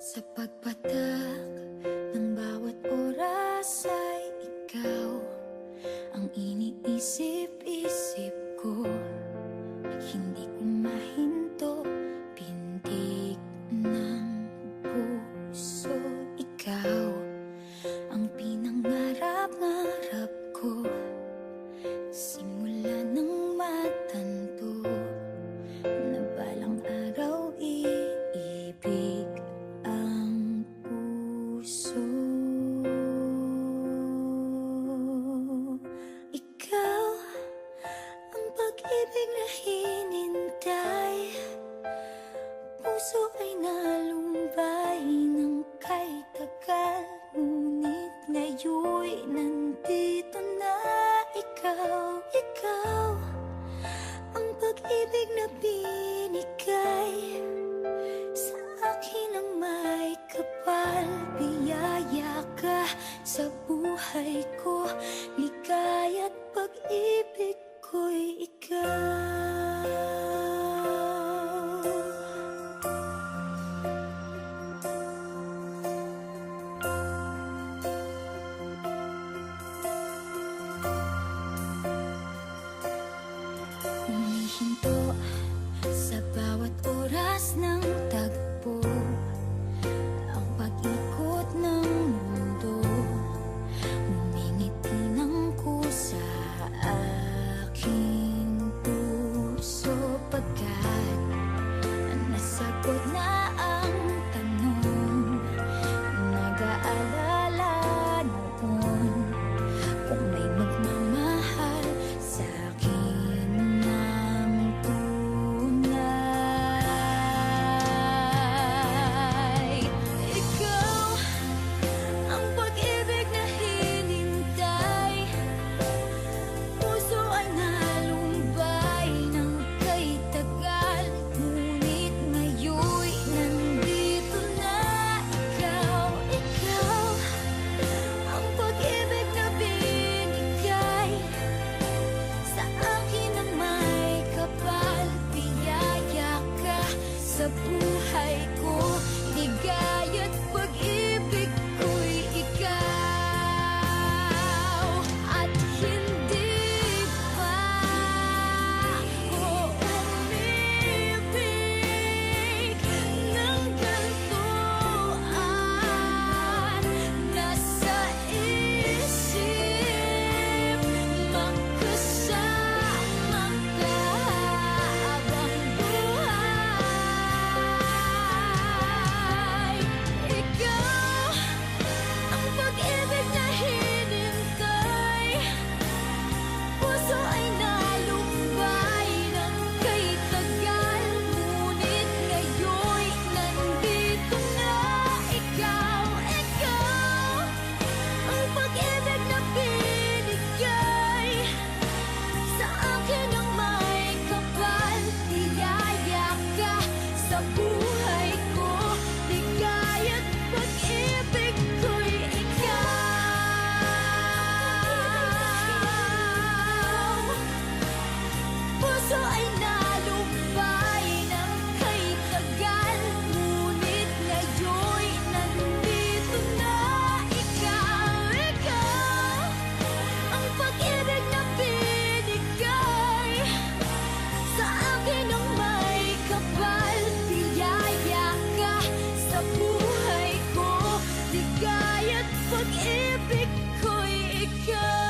Sa pagpatak ng bawat oras ay ikaw ang iniisip-isip ko. Hindi ko mahinto, pintig ng puso. Ikaw ang pinangarap-ngarap ko, simula ng matanto na balang araw iibig ang puso. Ikaw ang pag-ibig na hinintay, puso ay nalumbay ng kay tagal, ngunit ngayon'y nandito na ikaw. Ikaw ang pag-ibig na binigay sa akin ang may kapal. Biyaya ka sa buhay ko, ligaya't pag-ibig ko'y ikaw. Humihinto sa bawat oras ng tagpo, ang pag-ikot ng mundo, ngumingiti ng kusa aking puso. Pagkat nasagot na ang tanong, nag-aalala noon kung may magmamahal sa akin ng tunay. Ikaw ang pag-ibig na hinintay, puso ay nalumbay ng kay tagal, ngunit ngayon'y nandito na ikaw. Ikaw ang pag-ibig na binigay sa akin ang may kapal. Biyaya ka sa buhay ko, ligaya't pag-ibig ko'y ikaw. At hindi pa ako umibig ng ganito, at nasa isip magkasama ka habang buhay. Ikaw ang pag-ibig na hinintay, puso ay nalumbay ng kay tagal, ngunit ngayon'y nandito na ikaw. Ikaw ang pag-ibig na binigay sa akin ang may kapal. Biyaya ka sa buhay ko, ligaya't pag-ibig ko'y ikaw. Puso ay nalumbay ng kay tagal, ngunit ngayon'y nandito na ikaw. Ikaw ang pag-ibig na binigay sa akin ang may kapal. Biyaya ka sa buhay ko, ligaya't pag-ibig ko'y ikaw.